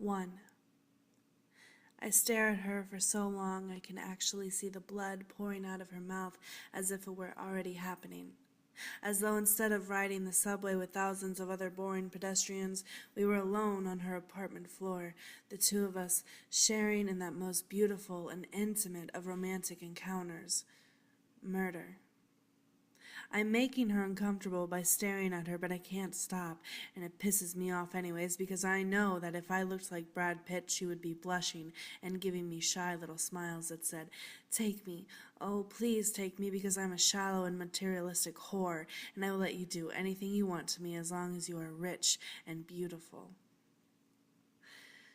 1. I stare at her for so long I can actually see the blood pouring out of her mouth as if it were already happening. As though instead of riding the subway with thousands of other boring pedestrians, we were alone on her apartment floor, the two of us sharing in that most beautiful and intimate of romantic encounters. Murder. I'm making her uncomfortable by staring at her, but I can't stop, and it pisses me off anyways because I know that if I looked like Brad Pitt, she would be blushing and giving me shy little smiles that said, "Take me, oh please take me, because I'm a shallow and materialistic whore, and I will let you do anything you want to me as long as you are rich and beautiful."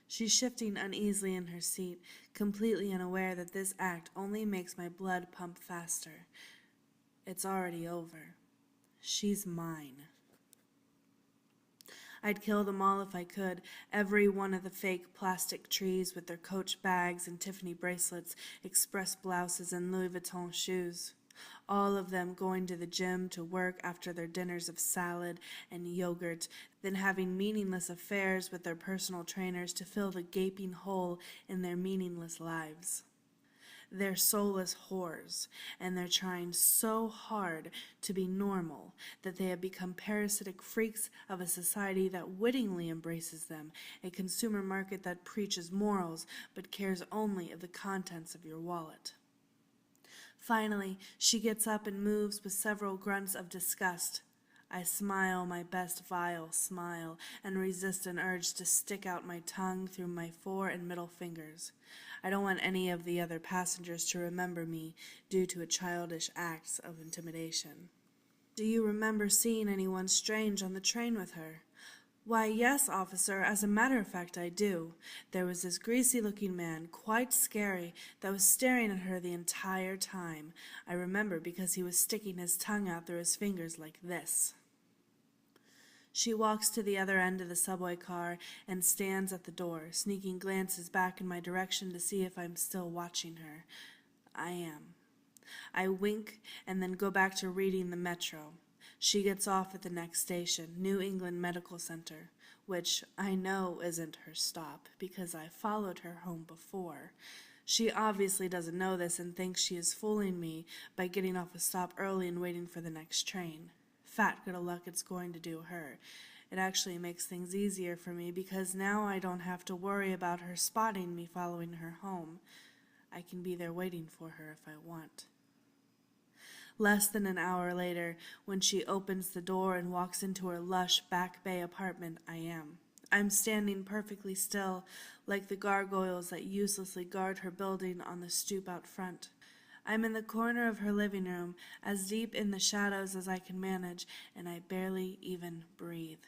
She's shifting uneasily in her seat, completely unaware that this act only makes my blood pump faster. It's already over. She's mine. I'd kill them all if I could, every one of the fake plastic trees with their Coach bags and Tiffany bracelets, express blouses and Louis Vuitton shoes. All of them going to the gym to work after their dinners of salad and yogurt, then having meaningless affairs with their personal trainers to fill the gaping hole in their meaningless lives. They're soulless whores, and they're trying so hard to be normal that they have become parasitic freaks of a society that wittingly embraces them, a consumer market that preaches morals but cares only of the contents of your wallet. Finally, she gets up and moves with several grunts of disgust. I smile my best vile smile and resist an urge to stick out my tongue through my fore and middle fingers. I don't want any of the other passengers to remember me due to a childish act of intimidation. "Do you remember seeing anyone strange on the train with her?" "Why, yes, officer, as a matter of fact I do. There was this greasy-looking man, quite scary, that was staring at her the entire time. I remember because he was sticking his tongue out through his fingers like this." She walks to the other end of the subway car and stands at the door, sneaking glances back in my direction to see if I'm still watching her. I am. I wink and then go back to reading the Metro. She gets off at the next station, New England Medical Center, which I know isn't her stop because I followed her home before. She obviously doesn't know this and thinks she is fooling me by getting off a stop early and waiting for the next train. Fat good of luck it's going to do her. It actually makes things easier for me because now I don't have to worry about her spotting me following her home. I can be there waiting for her if I want. Less than an hour later, when she opens the door and walks into her lush Back Bay apartment, I'm standing perfectly still, like the gargoyles that uselessly guard her building on the stoop out front. I'm in the corner of her living room, as deep in the shadows as I can manage, and I barely even breathe.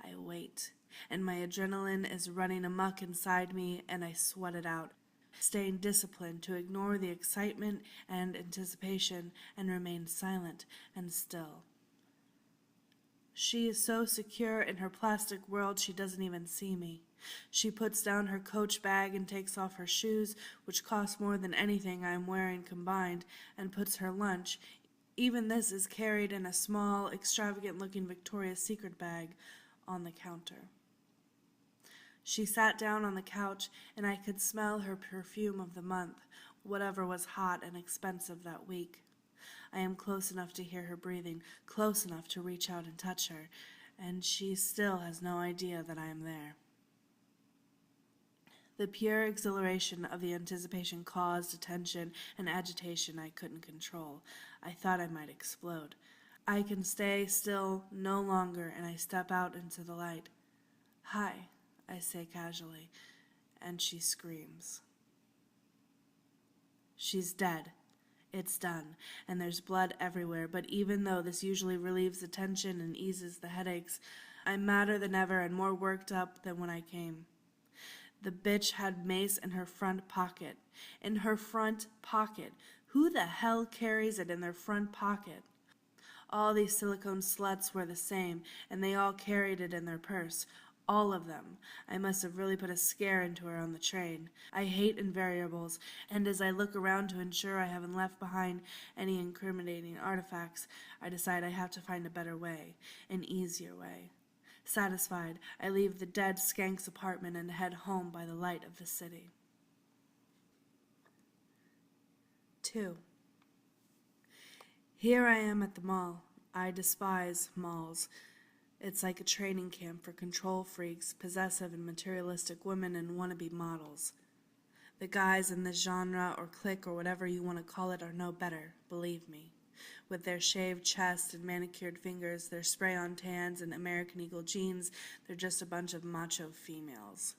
I wait, and my adrenaline is running amok inside me, and I sweat it out, staying disciplined to ignore the excitement and anticipation and remain silent and still. She is so secure in her plastic world she doesn't even see me. She puts down her Coach bag and takes off her shoes, which cost more than anything I am wearing combined, and puts her lunch. Even this is carried in a small, extravagant-looking Victoria's Secret bag on the counter. She sat down on the couch, and I could smell her perfume of the month, whatever was hot and expensive that week. I am close enough to hear her breathing, close enough to reach out and touch her, and she still has no idea that I am there. The pure exhilaration of the anticipation caused a tension and agitation I couldn't control. I thought I might explode. I can stay still no longer, and I step out into the light. "Hi," I say casually, and she screams. She's dead. It's done, and there's blood everywhere, but even though this usually relieves the tension and eases the headaches, I'm madder than ever and more worked up than when I came. The bitch had mace in her front pocket. In her front pocket. Who the hell carries it in their front pocket? All these silicone sluts were the same, and they all carried it in their purse. All of them. I must have really put a scare into her on the train. I hate invariables, and as I look around to ensure I haven't left behind any incriminating artifacts, I decide I have to find a better way, an easier way. Satisfied, I leave the dead skank's apartment and head home by the light of the city. 2. Here I am at the mall. I despise malls. It's like a training camp for control freaks, possessive and materialistic women, and wannabe models. The guys in this genre or clique or whatever you want to call it are no better, believe me. With their shaved chest and manicured fingers, their spray-on tans and American Eagle jeans, they're just a bunch of macho females.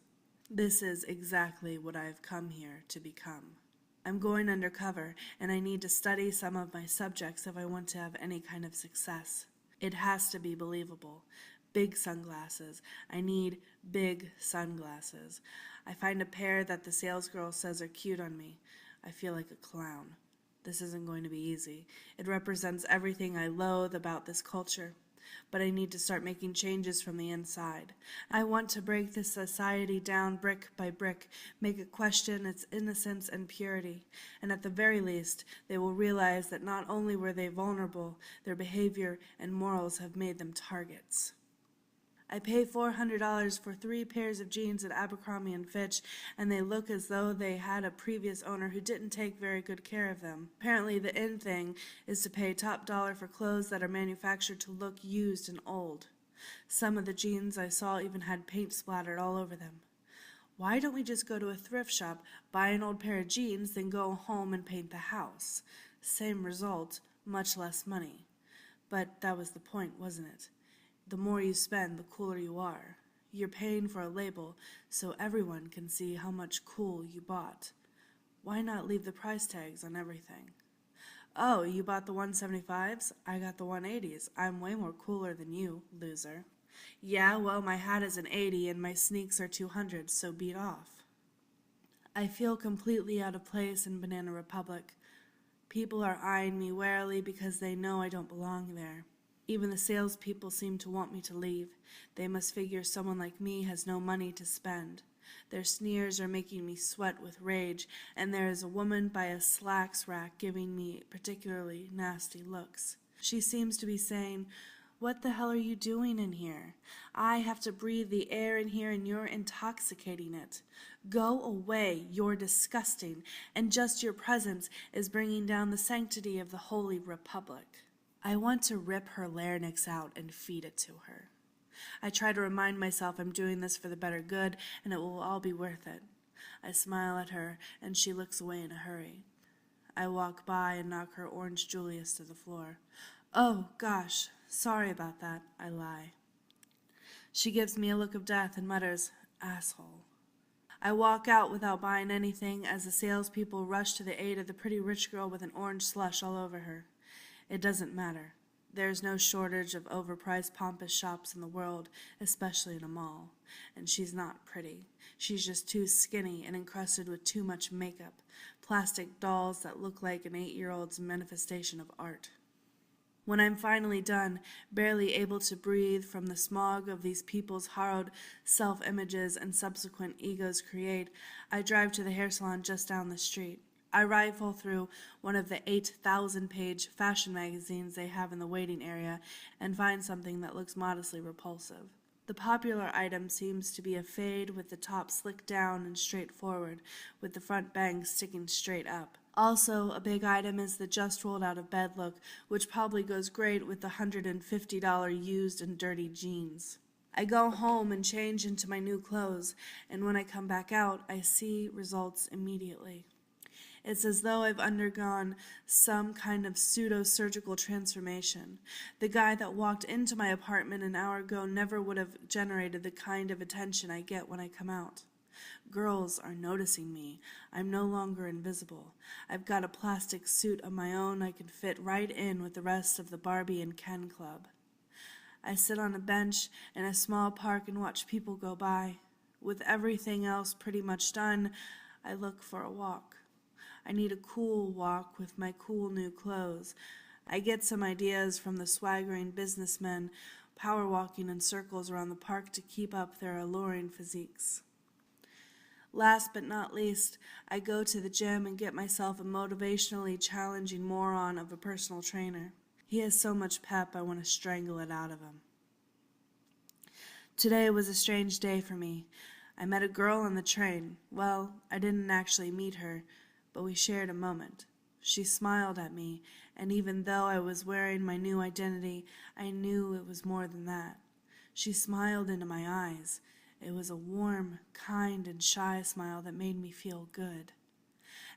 This is exactly what I've come here to become. I'm going undercover, and I need to study some of my subjects if I want to have any kind of success. It has to be believable. Big sunglasses. I need big sunglasses. I find a pair that the salesgirl says are cute on me. I feel like a clown. This isn't going to be easy. It represents everything I loathe about this culture. But I need to start making changes from the inside. I want to break this society down brick by brick, make it question its innocence and purity, and at the very least, they will realize that not only were they vulnerable, their behavior and morals have made them targets. I pay $400 for 3 pairs of jeans at Abercrombie & Fitch, and they look as though they had a previous owner who didn't take very good care of them. Apparently the in thing is to pay top dollar for clothes that are manufactured to look used and old. Some of the jeans I saw even had paint splattered all over them. Why don't we just go to a thrift shop, buy an old pair of jeans, then go home and paint the house? Same result, much less money. But that was the point, wasn't it? The more you spend, the cooler you are. You're paying for a label so everyone can see how much cool you bought. Why not leave the price tags on everything? Oh, you bought the 175s? I got the 180s. I'm way more cooler than you, loser. Yeah, well, my hat is an 80 and my sneaks are 200, so beat off. I feel completely out of place in Banana Republic. People are eyeing me warily because they know I don't belong there. Even the salespeople seem to want me to leave. They must figure someone like me has no money to spend. Their sneers are making me sweat with rage, and there is a woman by a slacks rack giving me particularly nasty looks. She seems to be saying, "What the hell are you doing in here? I have to breathe the air in here and you're intoxicating it. Go away, you're disgusting, and just your presence is bringing down the sanctity of the Holy Republic." I want to rip her larynx out and feed it to her. I try to remind myself I'm doing this for the better good and it will all be worth it. I smile at her and she looks away in a hurry. I walk by and knock her orange Julius to the floor. "Oh, gosh, sorry about that," I lie. She gives me a look of death and mutters, "Asshole." I walk out without buying anything as the salespeople rush to the aid of the pretty rich girl with an orange slush all over her. It doesn't matter. There's no shortage of overpriced pompous shops in the world, especially in a mall. And she's not pretty. She's just too skinny and encrusted with too much makeup. Plastic dolls that look like an 8-year-old's manifestation of art. When I'm finally done, barely able to breathe from the smog of these people's harrowed self-images and subsequent egos create, I drive to the hair salon just down the street. I rifle through one of the 8,000-page fashion magazines they have in the waiting area and find something that looks modestly repulsive. The popular item seems to be a fade with the top slicked down and straight forward, with the front bangs sticking straight up. Also, a big item is the just rolled out of bed look, which probably goes great with the $150 used and dirty jeans. I go home and change into my new clothes, and when I come back out, I see results immediately. It's as though I've undergone some kind of pseudo-surgical transformation. The guy that walked into my apartment an hour ago never would have generated the kind of attention I get when I come out. Girls are noticing me. I'm no longer invisible. I've got a plastic suit of my own I can fit right in with the rest of the Barbie and Ken Club. I sit on a bench in a small park and watch people go by. With everything else pretty much done, I look for a walk. I need a cool walk with my cool new clothes. I get some ideas from the swaggering businessmen power walking in circles around the park to keep up their alluring physiques. Last but not least, I go to the gym and get myself a motivationally challenging moron of a personal trainer. He has so much pep I want to strangle it out of him. Today was a strange day for me. I met a girl on the train. Well, I didn't actually meet her, but we shared a moment. She smiled at me, and even though I was wearing my new identity, I knew it was more than that. She smiled into my eyes. It was a warm, kind, and shy smile that made me feel good.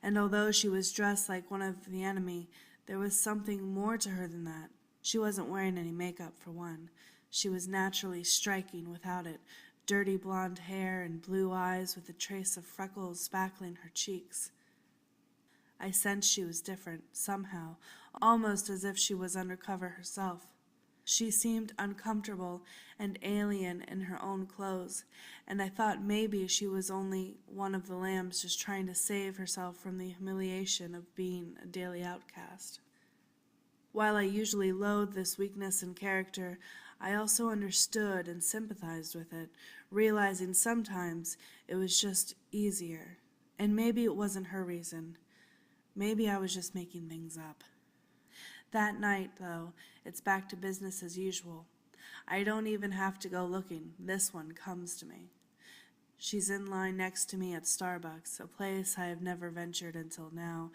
And although she was dressed like one of the enemy, there was something more to her than that. She wasn't wearing any makeup, for one. She was naturally striking without it, dirty blonde hair and blue eyes with a trace of freckles spackling her cheeks. I sensed she was different, somehow, almost as if she was undercover herself. She seemed uncomfortable and alien in her own clothes, and I thought maybe she was only one of the lambs just trying to save herself from the humiliation of being a daily outcast. While I usually loathed this weakness in character, I also understood and sympathized with it, realizing sometimes it was just easier. And maybe it wasn't her reason. Maybe I was just making things up. That night, though, it's back to business as usual. I don't even have to go looking. This one comes to me. She's in line next to me at Starbucks, a place I have never ventured until now,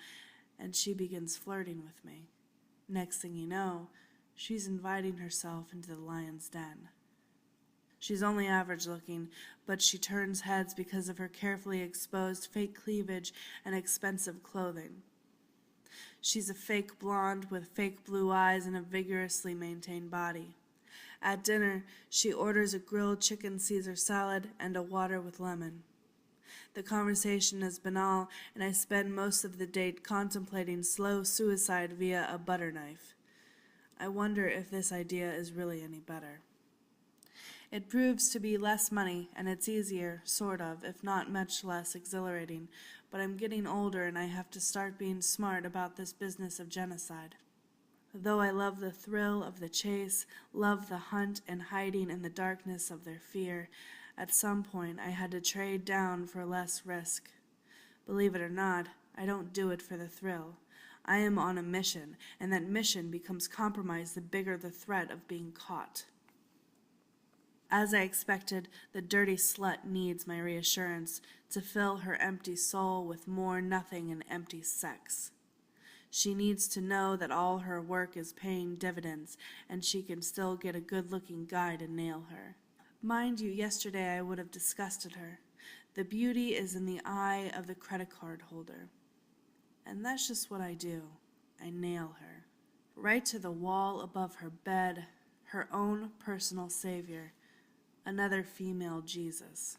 and she begins flirting with me. Next thing you know, she's inviting herself into the lion's den. She's only average looking, but she turns heads because of her carefully exposed fake cleavage and expensive clothing. She's a fake blonde with fake blue eyes and a vigorously maintained body. At dinner, she orders a grilled chicken Caesar salad and a water with lemon. The conversation is banal, and I spend most of the date contemplating slow suicide via a butter knife. I wonder if this idea is really any better. It proves to be less money, and it's easier, sort of, if not much less exhilarating, but I'm getting older and I have to start being smart about this business of genocide. Though I love the thrill of the chase, love the hunt and hiding in the darkness of their fear, at some point I had to trade down for less risk. Believe it or not, I don't do it for the thrill. I am on a mission, and that mission becomes compromised the bigger the threat of being caught. As I expected, the dirty slut needs my reassurance to fill her empty soul with more nothing and empty sex. She needs to know that all her work is paying dividends, and she can still get a good-looking guy to nail her. Mind you, yesterday I would have disgusted her. The beauty is in the eye of the credit card holder. And that's just what I do. I nail her. Right to the wall above her bed, her own personal savior. Another female Jesus.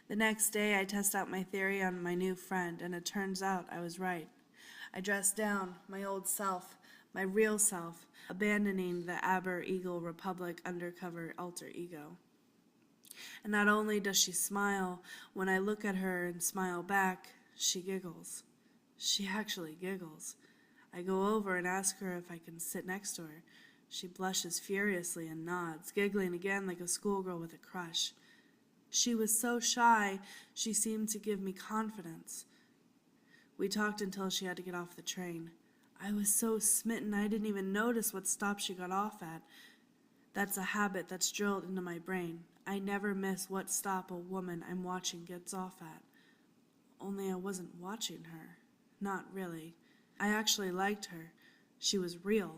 The next day I test out my theory on my new friend, and it turns out I was right. I dress down, my old self, my real self, abandoning the Aber Eagle Republic undercover alter ego. And not only does she smile, when I look at her and smile back, she giggles. She actually giggles. I go over and ask her if I can sit next to her. She blushes furiously and nods, giggling again like a schoolgirl with a crush. She was so shy, she seemed to give me confidence. We talked until she had to get off the train. I was so smitten I didn't even notice what stop she got off at. That's a habit that's drilled into my brain. I never miss what stop a woman I'm watching gets off at. Only I wasn't watching her. Not really. I actually liked her. She was real.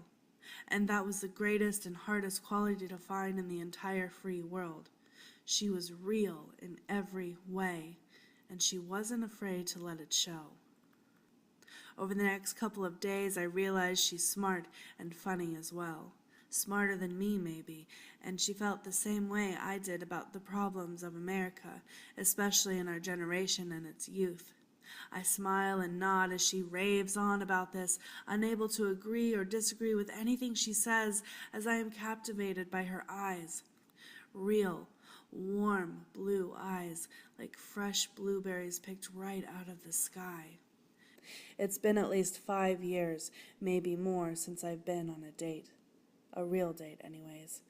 And that was the greatest and hardest quality to find in the entire free world. She was real in every way, and she wasn't afraid to let it show. Over the next couple of days, I realized she's smart and funny as well. Smarter than me, maybe, and she felt the same way I did about the problems of America, especially in our generation and its youth. I smile and nod as she raves on about this, unable to agree or disagree with anything she says, as I am captivated by her eyes. Real, warm blue eyes, like fresh blueberries picked right out of the sky. It's been at least 5 years, maybe more, since I've been on a date. A real date, anyways.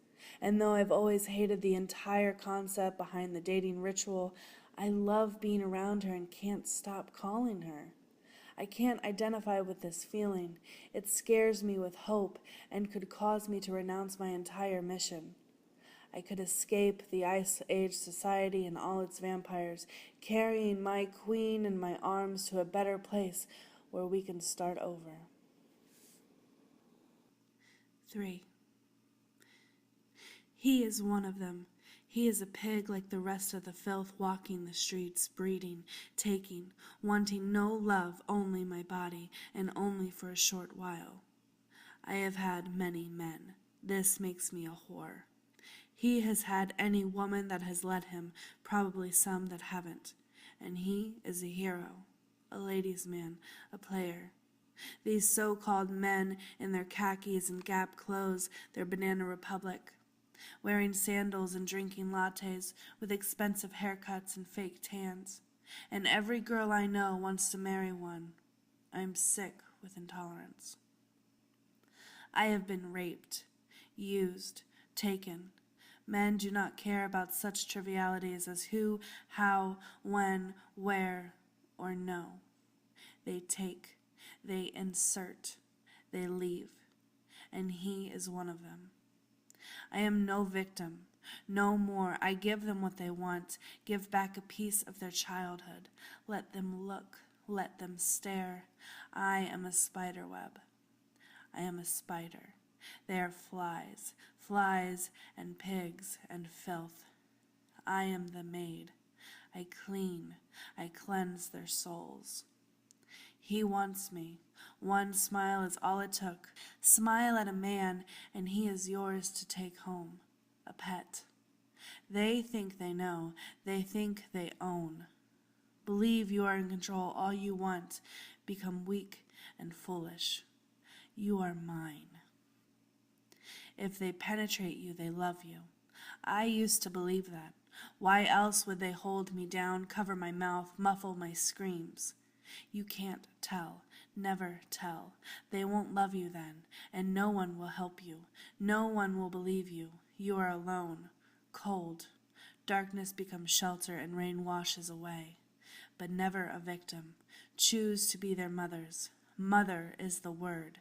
And though I've always hated the entire concept behind the dating ritual, I love being around her and can't stop calling her. I can't identify with this feeling. It scares me with hope and could cause me to renounce my entire mission. I could escape the Ice Age society and all its vampires, carrying my queen in my arms to a better place where we can start over. 3. He is one of them. He is a pig like the rest of the filth, walking the streets, breeding, taking, wanting no love, only my body, and only for a short while. I have had many men. This makes me a whore. He has had any woman that has let him, probably some that haven't. And he is a hero, a ladies' man, a player. These so-called men in their khakis and Gap clothes, their Banana Republic, wearing sandals and drinking lattes with expensive haircuts and fake tans. And every girl I know wants to marry one. I'm sick with intolerance. I have been raped, used, taken. Men do not care about such trivialities as who, how, when, where, or no. They take, they insert, they leave, and he is one of them. I am no victim, no more. I give them what they want, give back a piece of their childhood. Let them look, let them stare. I am a spider web. I am a spider. They are flies, flies and pigs and filth. I am the maid. I clean, I cleanse their souls. He wants me. One smile is all it took. Smile at a man, and he is yours to take home, a pet. They think they know. They think they own. Believe you are in control all you want. Become weak and foolish. You are mine. If they penetrate you, they love you. I used to believe that. Why else would they hold me down, cover my mouth, muffle my screams? You can't tell. Never tell. They won't love you then, and no one will help you. No one will believe you. You are alone, cold. Darkness becomes shelter and rain washes away. But never a victim. Choose to be their mothers. Mother is the word.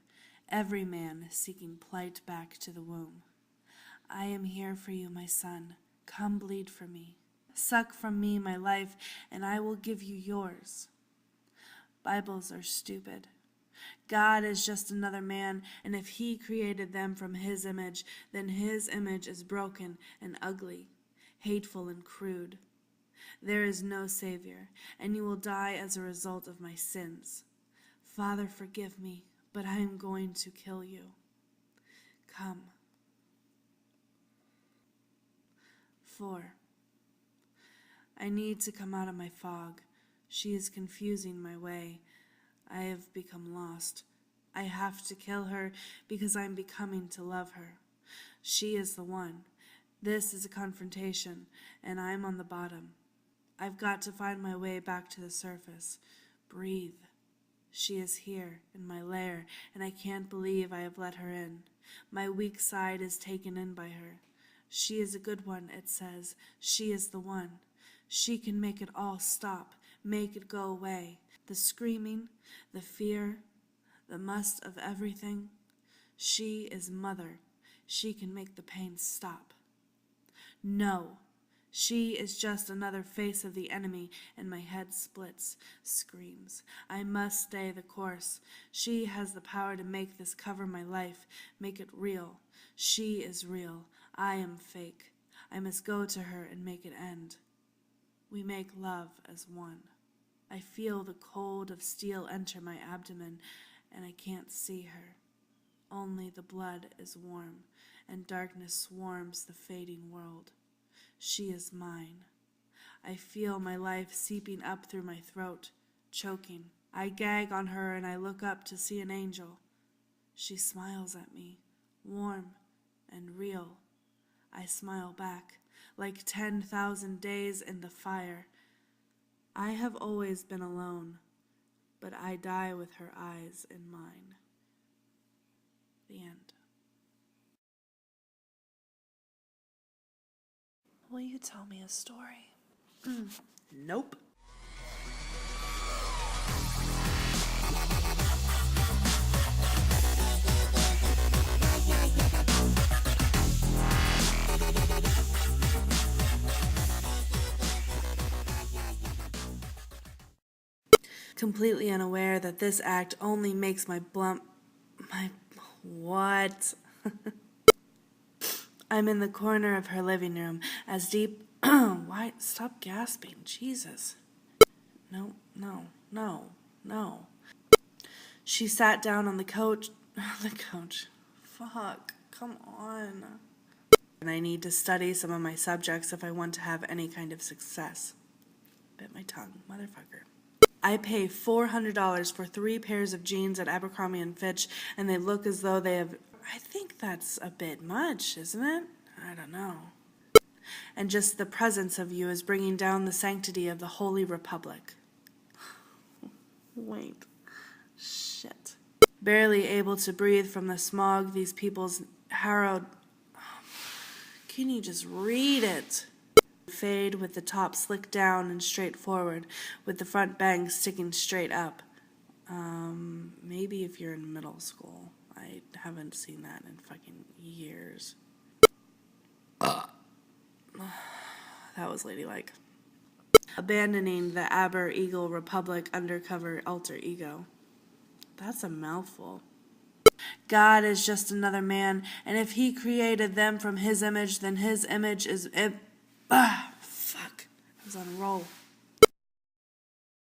Every man seeking plight back to the womb. I am here for you, my son. Come bleed for me. Suck from me my life, and I will give you yours. Bibles are stupid. God is just another man, and if he created them from his image, then his image is broken and ugly, hateful and crude. There is no Savior, and you will die as a result of my sins. Father, forgive me, but I am going to kill you. Come. 4. I need to come out of my fog. She is confusing my way. I have become lost. I have to kill her because I am becoming to love her. She is the one. This is a confrontation, and I am on the bottom. I've got to find my way back to the surface. Breathe. She is here, in my lair, and I can't believe I have let her in. My weak side is taken in by her. She is a good one, it says. She is the one. She can make it all stop, make it go away. The screaming, the fear, the must of everything. She is mother. She can make the pain stop. No. She is just another face of the enemy, and my head splits, screams. I must stay the course. She has the power to make this cover my life, make it real. She is real. I am fake. I must go to her and make it end. We make love as one. I feel the cold of steel enter my abdomen, and I can't see her. Only the blood is warm, and darkness swarms the fading world. She is mine. I feel my life seeping up through my throat, choking. I gag on her and I look up to see an angel. She smiles at me, warm and real. I smile back, like 10,000 days in the fire. I have always been alone, but I die with her eyes in mine. The end. Will you tell me a story? Nope. completely unaware that this act only makes my what? I'm in the corner of her living room, as deep... Why? Stop gasping. Jesus. No, no, no, no. She sat down on the couch. The couch. Fuck. Come on. And I need to study some of my subjects if I want to have any kind of success. Bit my tongue, motherfucker. I pay $400 for 3 pairs of jeans at Abercrombie & Fitch, and they look as though they have... I think that's a bit much, isn't it? I don't know. And just the presence of you is bringing down the sanctity of the Holy Republic. Wait. Shit. Barely able to breathe from the smog these people's harrowed... Can you just read it? Fade with the top slicked down and straight forward, with the front bangs sticking straight up. Maybe if you're in middle school. I haven't seen that in fucking years. That was ladylike. Abandoning the Aber Eagle Republic undercover alter ego. That's a mouthful. God is just another man, and if he created them from his image, then his image is... Fuck. I was on a roll.